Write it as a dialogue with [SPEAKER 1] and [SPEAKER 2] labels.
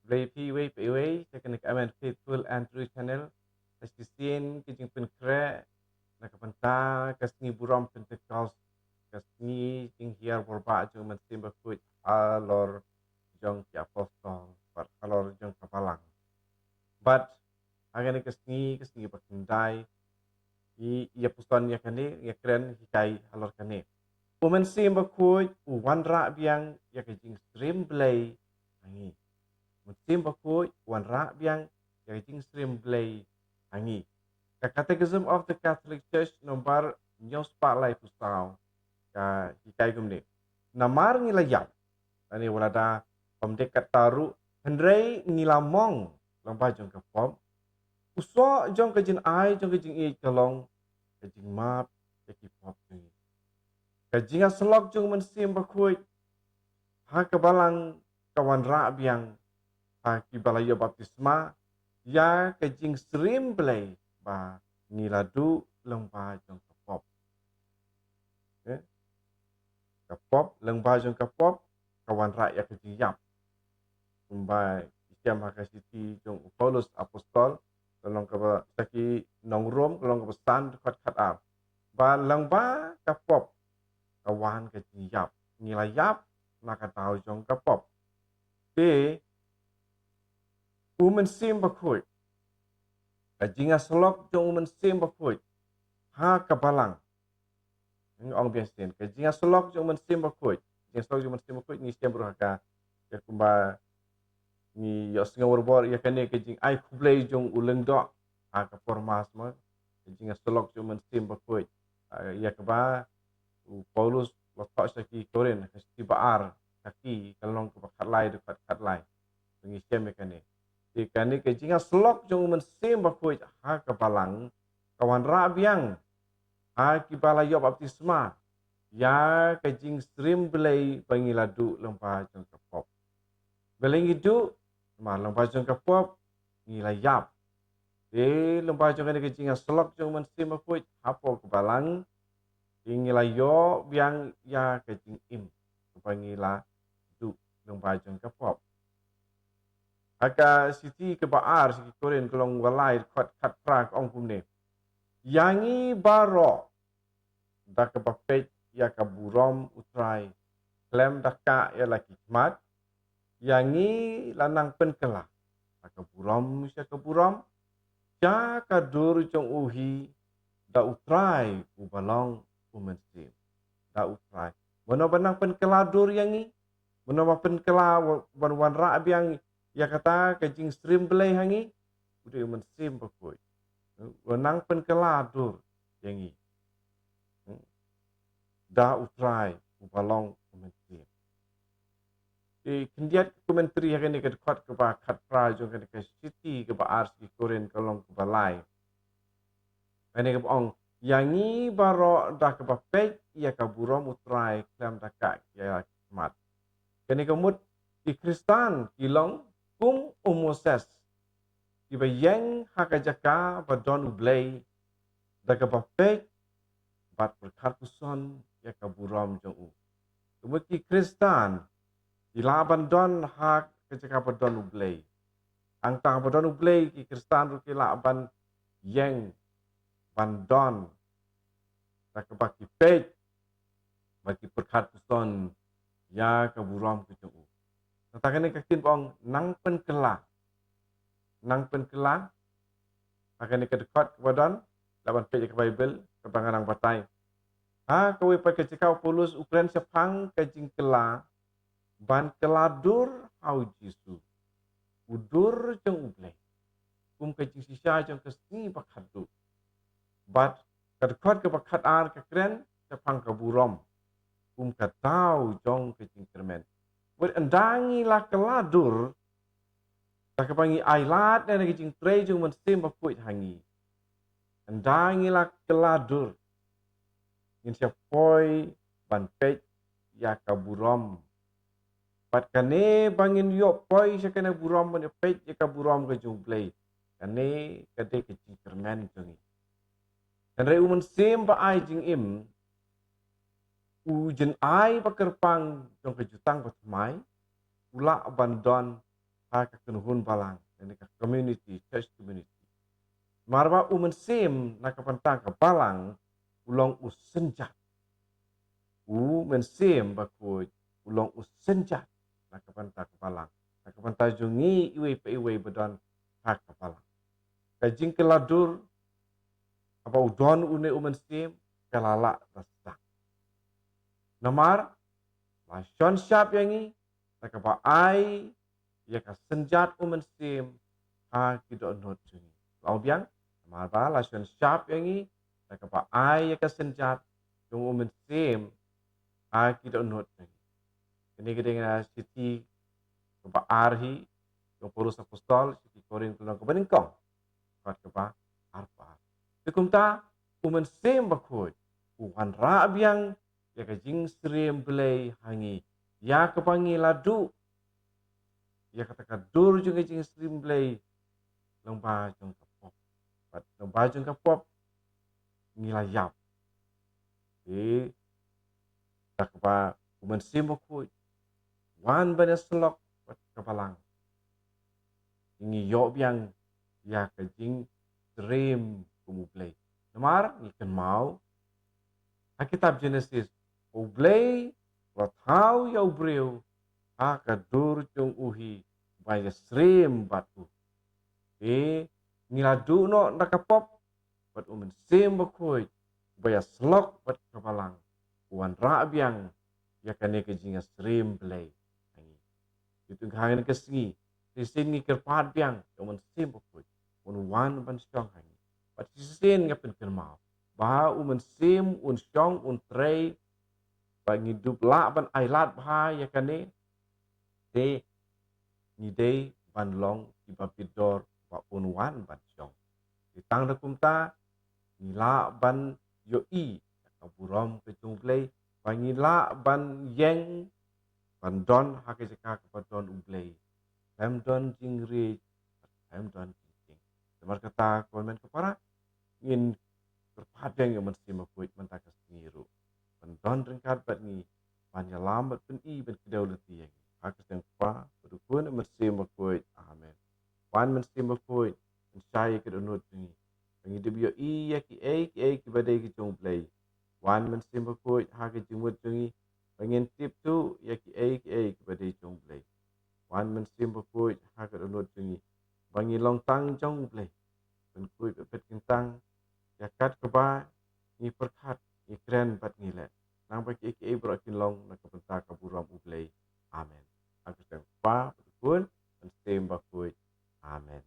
[SPEAKER 1] Blay PWPW, second comment faithful and true channel. Kasisian kijing penkre nakapanta kasni buram pentecost kasni jing hiar borba jong Mynsiem Bakhuid alor jong ki apostol but alor jong kapalang. But agani kasni bakindai ia puston ya kane ya keren hikai alor kane. Mynsiem Bakhuid wanrah biang ya kijing jingsyrïiem-blei angi. Mynsiem Bakhuid wanrah biang ya jingsyrïiem-blei angi. The Catechism of the Catholic Church nomor nyos palai pusau ka hikai gumni. Namar ngilayap ani walada pemdekat taru hendrei ngilamong lomba jong ke pom. Uso jong ke jin ai jong ke jing i kalong ke jing map ke ki pop jong. Ke jingïasyllok jong Mynsiem Bakhuid ha ke Balang kawan ra biang ha ki balaya baptisma ya ke jingsyrïiem-blei ba ngiladu lengba jong kapop. Kapop lengba jong kapop kawan rakyat kejiyap. Kumbai isiam hakasiti jong Paulus apostol kalong ka saki nong rom kalong ka pesan dekat khatar. Ba lengba kapop kawan kejiyap. Ngilayap maka tahu jong kapop. Te Mynsiem Bakhuid jingïasyllok jong Mynsiem Bakhuid ha ka Balang. Ang ong biasin ke jingïasyllok jong Mynsiem Bakhuid. Jingïasyllok jong Mynsiem Bakhuid ni siam berhaka ya kumba ni yos ngawur ya kane ke jing ai kublei jong uleng do ha ka formas ma jingïasyllok jong Mynsiem Bakhuid ya kaba Paulus letak saki koren ke baar kaki kalong ke khatlai dekat khatlai pengisiam kane ikane ke jingïasyllok jong Mynsiem Bakhuid ha ka Balang kawan ra biang ha ki balaya baptisma ya ke jingsyrïiem-blei pangiladu lempa jong kapop. Beling itu ma lempa jong kapop ngilayap. Lempa jong ke jingïasyllok jong Mynsiem Bakhuid hapo ke Balang ingilayo biang ya ke jingim pangiladu lempa jong kapop. Aka siti ke baar siki koren kelong walai khat prak ong kumne. Yangi baro dak bapet ya kaburom utrai klem daka ya laki kmat yangi lanang penkela kaburom ya kaburom ja kadur jong uhi da utrai ubalong Mynsiem da utrai mono benang penkela dur yangi mono penkela wan ra biang ya kata ke jingsyrïiem-blei hangi udah Mynsiem Bakhuid wenang penkela dur yangi da utrai ubalong Mynsiem. Kendiat komentari yang ini kedekut ke bakat pra jong ke siti ke baar si koren kalong ke balai. Ini ke bong yangi baro dah ke bapet ia kaburom utrai klam dakak ya mat. Kini kemut di Kristan kilong kum umoses di bayang hakajaka badon ublei dah ke bapet bat berkat puson ya kaburom jong u. Kemut di Kristan ilaban don hak kejaka badon ublei. Ang tang badon ublei ki Kristan ru kilaban yang bandon tak baki pej bagi berkat puson ya kaburom kejong u. Tatakan ni kakin pong nang penkela akan ni kedekut badon laban pej ke Bible kebangan ang batai. Ha kawe pa kejaka Paulus Ukraine sepang kejing kela ban keladur hau Jisu udur jeng ublei kejing sisa jeng kesni bakhadu bat kadekot ke bakhat ar kekren sepang kaburom katau jong kejing kermen buat endangi lah keladur tak kepangi ailat dan kejing trei jeng Mynsiem Bakhuid hangi endangi lah keladur in siapoi ban pej ya kaburom pat kane bangin yo poi sekena burom ban pej ya kaburom ke jublei kane kade ke kermen jongi dan rei Mynsiem ba ai jing im ujen ai pakerpang jong kejutang patmai ula bandon haka kunhun balang ini ka community church community marba Mynsiem nakapantang ka balang ulong usenjat Mynsiem Bakhuid ulong usenjat nakapantang ka balang nakapantang jungi iwe pa iwe bedan haka balang kajing keladur apa udon une Mynsiem kalala rasa namar la shon syap yangi nakapa ai ya ka senjat Mynsiem ha kido not jungi lau biang marba la shon syap yangi nakapa ai ya ka senjat jung Mynsiem ha kido not jungi ini gedeng siti kapa arhi yung purus apostol siti korin tulang kebeningkong kat kapa arpa dikumta Mynsiem Bakhuid wanrah biang ya ka jingsyrïiem-blei hangi ya kepangi ladu ya kata dur juga jingsyrïiem-blei lomba jung kapop lomba jung kapop ngilayap tak pa Mynsiem Bakhuid wan jingïasyllok pat kapalang ingi yo biang ya ka jingsyrïiem-blei namar ikan mau kitab Genesis ublei wathau ya ubreu ka dur jung uhi baya srim batu ngiladu no nakapop bat Mynsiem Bakhuid baya slok bat kapalang wanrah biang ya kane ke jingïasyllok itu hangin kesengi sisin ngi kerpat biang Mynsiem Bakhuid wan ban syong hangi bat sisin ngapen kermau bah Mynsiem syong trei bagi hidup la ban ailat bah ya kane de ni de ban long di bapidor ba wan ban syong ditang da kumta ni la ban yo i ka burom ke jumblei bangi la ban yeng ban don ha ke ka don umblei hem don jingri hem don jing temar kata komen kepara ngin berpadang yang Mynsiem Bakhuid mentaka seniru pendon ringkat bat ni banyak lambat pen i ben kedaulati yang aku yang pa berdukun Mynsiem Bakhuid amen wan Mynsiem Bakhuid saya ke donut ni pengidup yo i ya ki badai ki jomblei wan Mynsiem Bakhuid ha ke jumut jungi pengen tip tu ya ki badai jomblei wan Mynsiem Bakhuid ha ke donut jungi bangi long tang jomblei pen kuit pet kentang yakat keba ni perkat ni keren bat ngile nang bagi berakin long nak kebentar kaburam ublei amen aku sempa pun Mynsiem Bakhuid amen